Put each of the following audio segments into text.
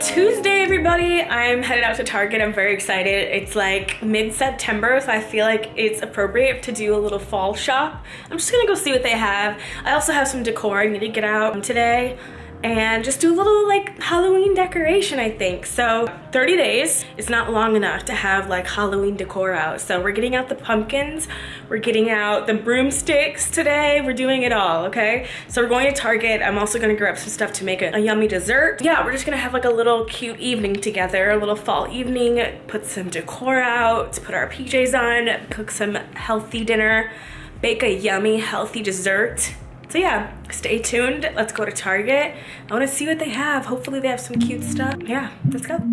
Tuesday, everybody. I'm headed out to Target. I'm very excited. It's like mid-September, so I feel like it's appropriate to do a little fall shop. I'm just gonna go see what they have. I also have some decor I need to get out today and just do a little like Halloween decoration, I think. So 30 days is not long enough to have like Halloween decor out. So we're getting out the pumpkins, we're getting out the broomsticks today, we're doing it all, okay? So we're going to Target. I'm also gonna grab some stuff to make a yummy dessert. Yeah, we're just gonna have like a little cute evening together, a little fall evening, put some decor out, put our PJs on, cook some healthy dinner, bake a yummy healthy dessert. So yeah, stay tuned. Let's go to Target. I want to see what they have. Hopefully they have some cute stuff. Yeah, let's go.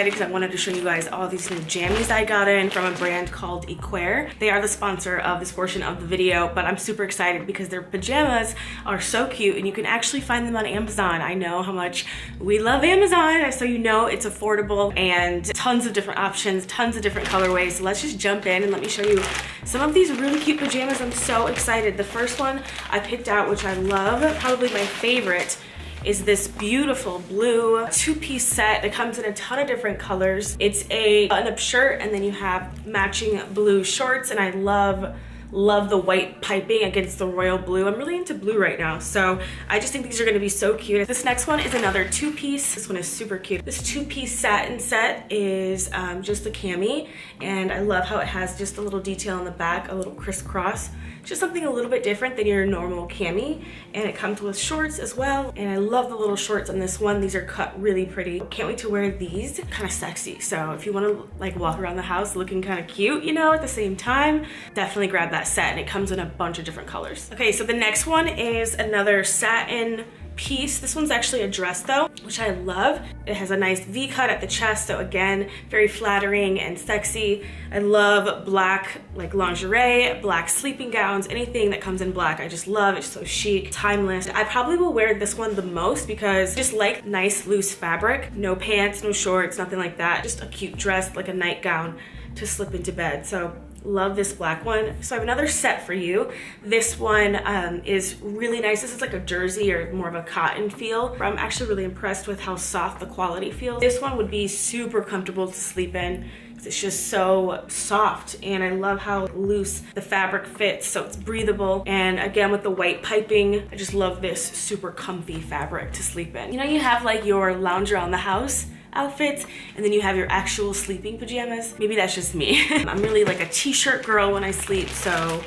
Because I wanted to show you guys all these new jammies I got in from a brand called Decor. They are the sponsor of this portion of the video, but I'm super excited because their pajamas are so cute and you can actually find them on Amazon. I know how much we love Amazon, so you know it's affordable and tons of different options, tons of different colorways. So let's just jump in and let me show you some of these really cute pajamas. I'm so excited. The first one I picked out, which I love, probably my favorite, is this beautiful blue two-piece set. It comes in a ton of different colors. It's a button-up shirt and then you have matching blue shorts, and I love the white piping against the royal blue. I'm really into blue right now, so I just think these are gonna be so cute. This next one is another two-piece. This one is super cute. This two-piece satin set is just a cami, and I love how it has just a little detail in the back, a little crisscross. Just something a little bit different than your normal cami, and it comes with shorts as well, and I love the little shorts on this one. These are cut really pretty. Can't wait to wear these. Kind of sexy, so if you want to like walk around the house looking kind of cute, you know, at the same time, definitely grab that set, and it comes in a bunch of different colors. Okay, so the next one is another satin piece. This one's actually a dress though, which I love. It has a nice V cut at the chest, so again, very flattering and sexy. I love black like lingerie, black sleeping gowns, anything that comes in black. I just love it. It's so chic, timeless. I probably will wear this one the most because I just like nice loose fabric. No pants, no shorts, nothing like that. Just a cute dress, like a nightgown to slip into bed. So love this black one. So I have another set for you. This one is really nice. This is like a jersey or more of a cotton feel. I'm actually really impressed with how soft the quality feels. This one would be super comfortable to sleep in. It's just so soft, and I love how loose the fabric fits, so it's breathable. And again, with the white piping, I just love this super comfy fabric to sleep in. You know, you have like your lounge around the house outfits, and then you have your actual sleeping pajamas. Maybe that's just me. I'm really like a t-shirt girl when I sleep, so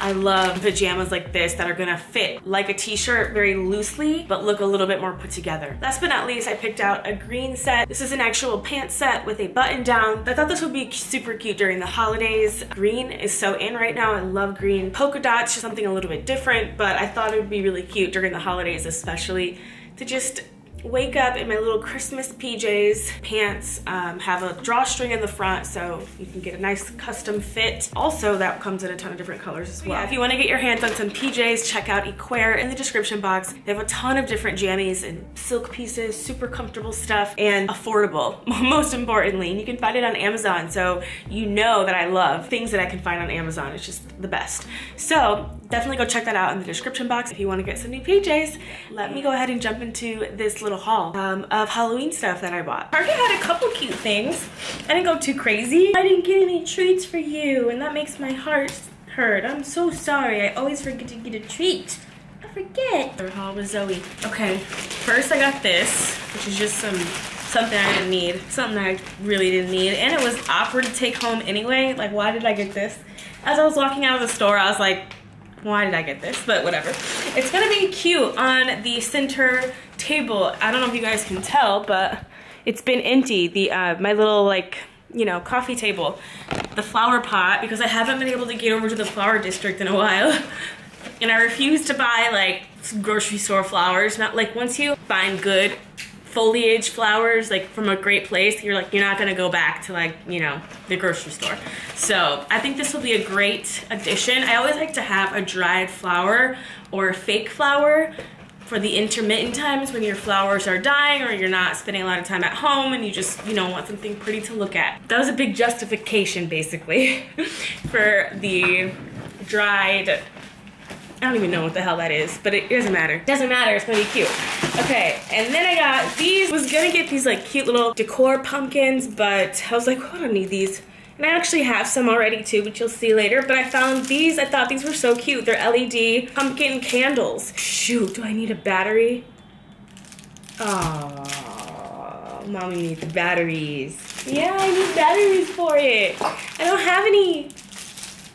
I love pajamas like this that are gonna fit like a t-shirt very loosely, but look a little bit more put together. Last but not least, I picked out a green set. This is an actual pant set with a button down. I thought this would be super cute during the holidays. Green is so in right now. I love green. Polka dots, just something a little bit different, but I thought it would be really cute during the holidays, especially to just wake up in my little Christmas PJs. Pants have a drawstring in the front, so you can get a nice custom fit. Also, that comes in a ton of different colors as well. Yeah, if you want to get your hands on some PJs, check out Decor in the description box. They have a ton of different jammies and silk pieces, super comfortable stuff, and affordable, most importantly. And you can find it on Amazon, so you know that I love things that I can find on Amazon. It's just the best. So definitely go check that out in the description box if you want to get some new PJs. Let me go ahead and jump into this little haul of Halloween stuff that I bought. Target had a couple cute things. I didn't go too crazy. I didn't get any treats for you, and that makes my heart hurt. I'm so sorry. I always forget to get a treat. I forget. Their haul with Zoe. Okay, first I got this, which is just something I didn't need. Something I really didn't need, and it was awkward to take home anyway. Like, why did I get this? As I was walking out of the store, I was like, Why did I get this? But whatever. It's gonna be cute on the center table. I don't know if you guys can tell, but it's been empty. The my little, like, you know, coffee table. The flower pot, because I haven't been able to get over to the flower district in a while. And I refuse to buy, like, grocery store flowers. Not like, once you find good foliage flowers, like, from a great place, you're not gonna go back to, like, you know, the grocery store. So I think this will be a great addition. I always like to have a dried flower or a fake flower for the intermittent times when your flowers are dying or you're not spending a lot of time at home and you just, you know, want something pretty to look at. That was a big justification, basically, for the dried, I don't even know what the hell that is, but it doesn't matter. It doesn't matter, it's gonna be cute. Okay, and then I got these. I was gonna get these, like, cute little decor pumpkins, but I was like, oh, I don't need these. And I actually have some already too, but you'll see later. But I found these, I thought these were so cute. They're LED pumpkin candles. Shoot, do I need a battery? Oh, mommy needs batteries. Yeah, I need batteries for it. I don't have any.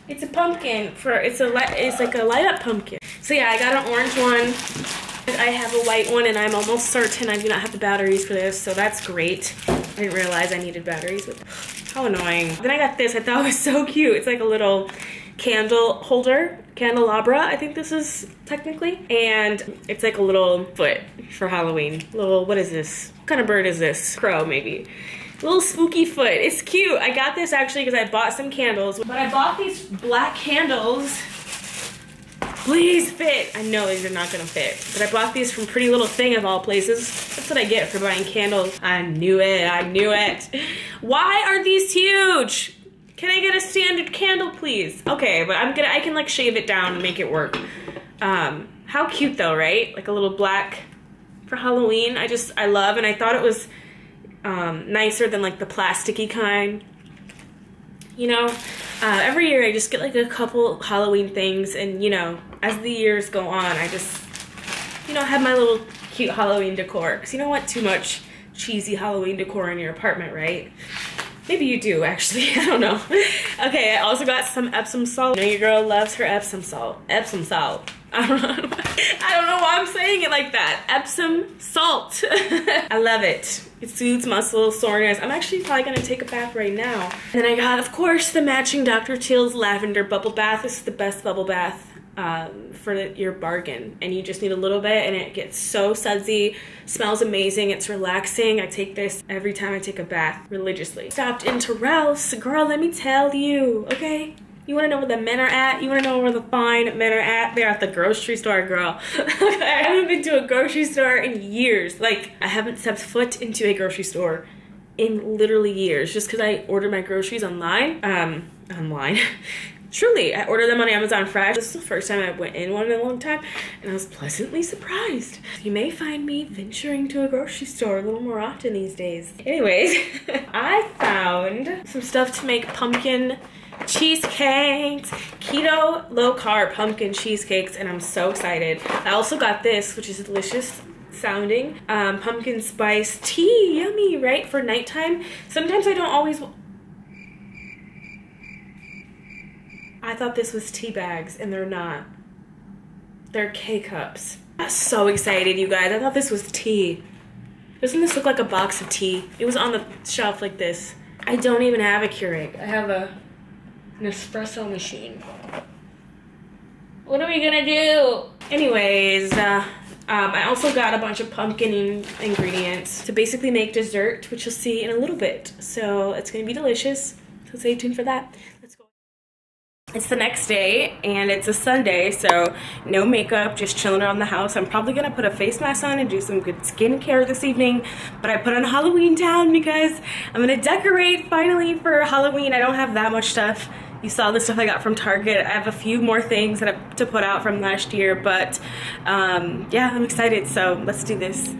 It's a pumpkin it's like a light up pumpkin. So yeah, I got an orange one. I have a white one, and I'm almost certain I do not have the batteries for this, so that's great. I didn't realize I needed batteries. How annoying. Then I got this, I thought it was so cute. It's like a little candle holder, candelabra, I think this is technically. And it's like a little foot for Halloween. Little, what is this? What kind of bird is this? Crow, maybe. Little spooky foot. It's cute. I got this actually because I bought some candles, but I bought these black candles. Please fit. I know these are not gonna fit, but I bought these from Pretty Little Thing of all places. That's what I get for buying candles. I knew it, I knew it. Why are these huge? Can I get a standard candle, please? Okay, but I can like shave it down and make it work. How cute though, right? Like a little black for Halloween. I love, and I thought it was nicer than like the plasticky kind. You know, every year I just get like a couple Halloween things, and you know, as the years go on, I just, you know, have my little cute Halloween decor. Because you don't want too much cheesy Halloween decor in your apartment, right? Maybe you do, actually. I don't know. Okay, I also got some Epsom salt. You know, your girl loves her Epsom salt. Epsom salt. I don't know why I'm saying it like that. Epsom salt. I love it. It soothes muscle soreness. I'm actually probably gonna take a bath right now. And then I got, of course, the matching Dr. Teal's lavender bubble bath. This is the best bubble bath for your bargain. And you just need a little bit, and it gets so sudsy. Smells amazing. It's relaxing. I take this every time I take a bath, religiously. Stopped into Ralph's. Girl, let me tell you, okay? You wanna know where the men are at? You wanna know where the fine men are at? They're at the grocery store, girl. I haven't been to a grocery store in years. Like, I haven't stepped foot into a grocery store in literally years, just because I order my groceries online. Truly, I order them on Amazon Fresh. This is the first time I went in one in a long time, and I was pleasantly surprised. You may find me venturing to a grocery store a little more often these days. Anyways, I found some stuff to make pumpkin cheesecakes, keto low carb pumpkin cheesecakes, and I'm so excited. I also got this, which is delicious sounding, pumpkin spice tea. Yummy, right? For nighttime. Sometimes I don't always. I thought this was tea bags, and they're not. They're K-cups. I'm so excited, you guys. I thought this was tea. Doesn't this look like a box of tea? It was on the shelf like this. I don't even have a Keurig. I have an espresso machine. What are we gonna do? Anyways, I also got a bunch of pumpkin ingredients to basically make dessert, which you'll see in a little bit. So it's gonna be delicious. So stay tuned for that. Let's go. It's the next day, and it's a Sunday, so no makeup, just chilling around the house. I'm probably gonna put a face mask on and do some good skincare this evening, but I put on Halloween Town because I'm gonna decorate finally for Halloween. I don't have that much stuff. You saw the stuff I got from Target. I have a few more things that I have to put out from last year, but yeah, I'm excited, so let's do this.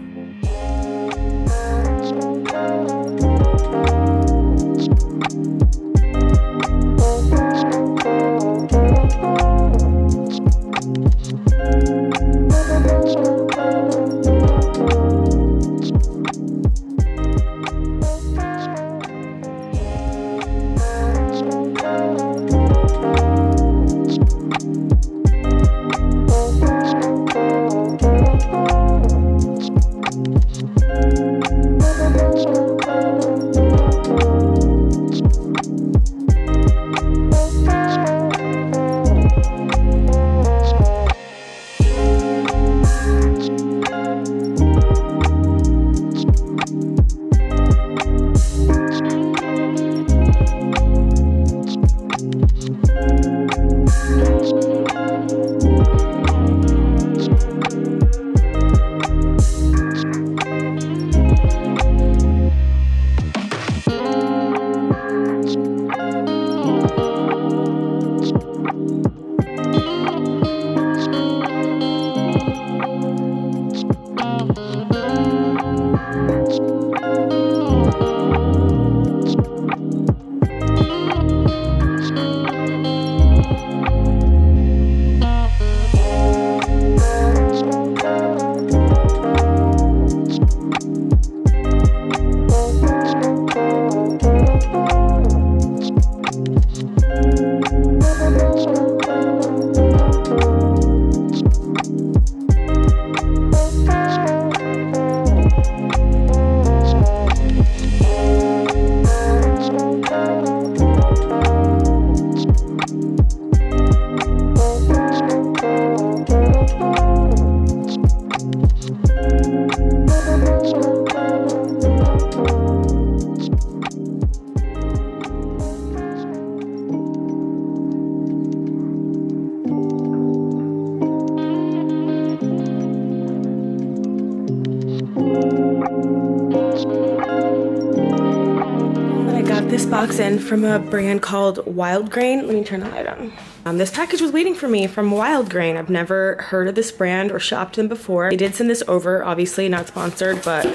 box in from a brand called Wildgrain. Let me turn the light on. This package was waiting for me from Wildgrain. I've never heard of this brand or shopped them before. They did send this over, obviously not sponsored, but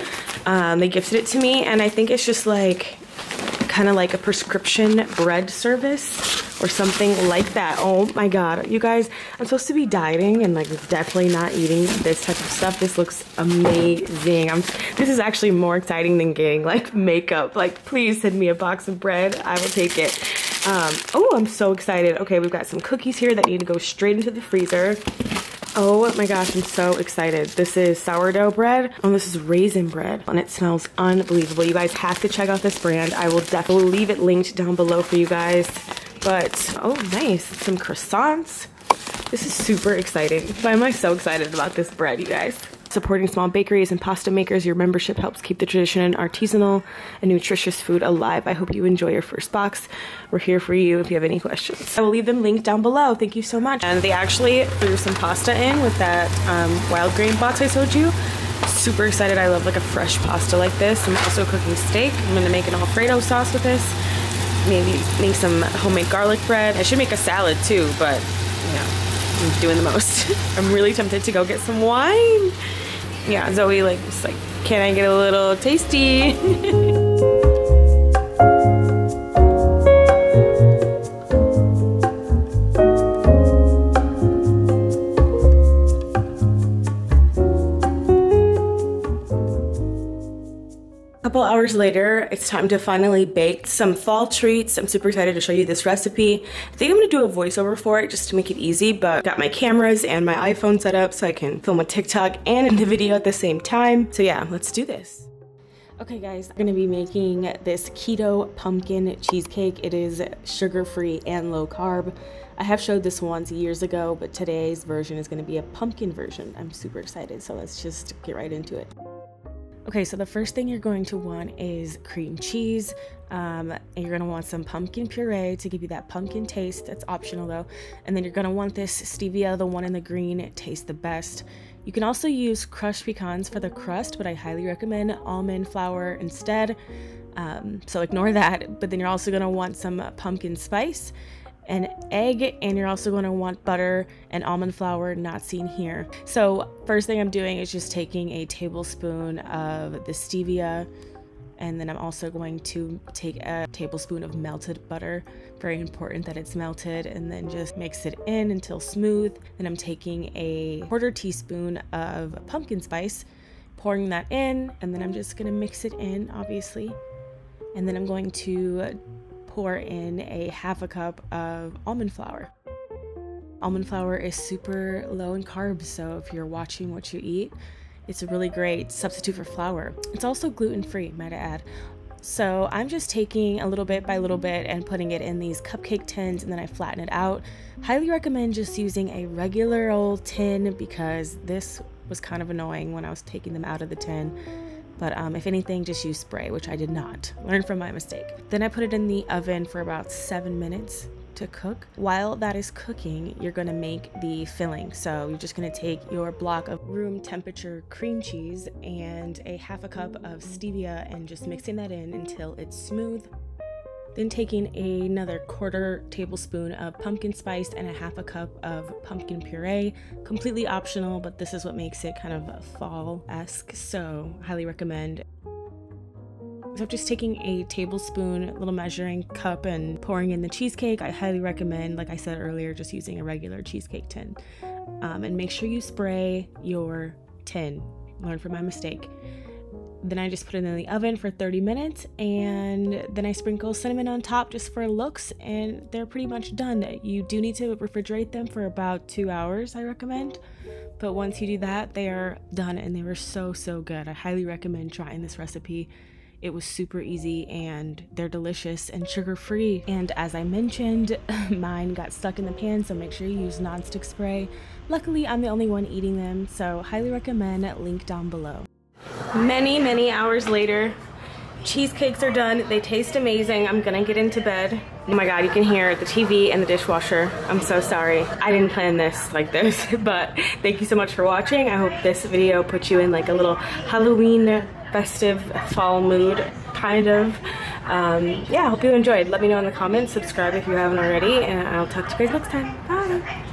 they gifted it to me, and I think it's just like kind of like a prescription bread service or something like that. Oh my god, you guys, I'm supposed to be dieting and like definitely not eating this type of stuff. This looks amazing. This is actually more exciting than getting like makeup. Like, please send me a box of bread. I will take it. Oh, I'm so excited. Okay, we've got some cookies here that need to go straight into the freezer. Oh my gosh, I'm so excited. This is sourdough bread. Oh, this is raisin bread, and it smells unbelievable. You guys have to check out this brand. I will definitely leave it linked down below for you guys. But, oh nice, some croissants. This is super exciting. Why am I so excited about this bread, you guys? Supporting small bakeries and pasta makers, your membership helps keep the tradition and artisanal and nutritious food alive. I hope you enjoy your first box. We're here for you if you have any questions. I will leave them linked down below. Thank you so much. And they actually threw some pasta in with that Wildgrain box I showed you. Super excited. I love like a fresh pasta like this. I'm also cooking steak. I'm gonna make an Alfredo sauce with this. Maybe make some homemade garlic bread. I should make a salad too, but you know, I'm doing the most. I'm really tempted to go get some wine. Yeah, Zoe was like, can I get a little tasty? Couple hours later, it's time to finally bake some fall treats. I'm super excited to show you this recipe. I think I'm gonna do a voiceover for it just to make it easy, but got my cameras and my iPhone set up so I can film a TikTok and the video at the same time. So yeah, let's do this. Okay guys, I'm gonna be making this keto pumpkin cheesecake. It is sugar-free and low carb. I have showed this once years ago, but today's version is gonna be a pumpkin version. I'm super excited, so let's just get right into it. Okay, so the first thing you're going to want is cream cheese. And you're gonna want some pumpkin puree to give you that pumpkin taste. That's optional though. And then you're gonna want this stevia, the one in the green. It tastes the best. You can also use crushed pecans for the crust, but I highly recommend almond flour instead. So ignore that. But then you're also gonna want some pumpkin spice, an egg, and you're also going to want butter and almond flour, not seen here. So first thing I'm doing is just taking a tablespoon of the stevia, and then I'm also going to take a tablespoon of melted butter. Very important that it's melted, and then just mix it in until smooth. Then I'm taking a 1/4 teaspoon of pumpkin spice, pouring that in, and then I'm just going to mix it in, obviously. And then I'm going to pour in a 1/2 cup of almond flour. Almond flour is super low in carbs, so if you're watching what you eat, it's a really great substitute for flour. It's also gluten-free, might I add. So I'm just taking a little bit by little bit and putting it in these cupcake tins, and then I flatten it out. Highly recommend just using a regular old tin because this was kind of annoying when I was taking them out of the tin. But if anything, just use spray, which I did not. Learn from my mistake. Then I put it in the oven for about 7 minutes to cook. While that is cooking, you're gonna make the filling. So you're just gonna take your block of room temperature cream cheese and a 1/2 cup of stevia and just mixing that in until it's smooth. Then taking another 1/4 tablespoon of pumpkin spice and a 1/2 cup of pumpkin puree. Completely optional, but this is what makes it kind of fall-esque, so highly recommend. So just taking a tablespoon, little measuring cup, and pouring in the cheesecake. I highly recommend, like I said earlier, just using a regular cheesecake tin. And make sure you spray your tin. Learn from my mistake. Then I just put it in the oven for 30 minutes, and then I sprinkle cinnamon on top just for looks, and they're pretty much done. You do need to refrigerate them for about 2 hours, I recommend. But once you do that, they are done, and they were so good. I highly recommend trying this recipe. It was super easy, and they're delicious and sugar-free. And as I mentioned, mine got stuck in the pan, so make sure you use nonstick spray. Luckily, I'm the only one eating them, so highly recommend, link down below. Many hours later, cheesecakes are done. They taste amazing. I'm gonna get into bed. Oh my god, you can hear the TV and the dishwasher. I'm so sorry. I didn't plan this like this, but thank you so much for watching. I hope this video put you in like a little Halloween festive fall mood, kind of. Yeah, I hope you enjoyed. Let me know in the comments, subscribe if you haven't already, and I'll talk to you guys next time. Bye.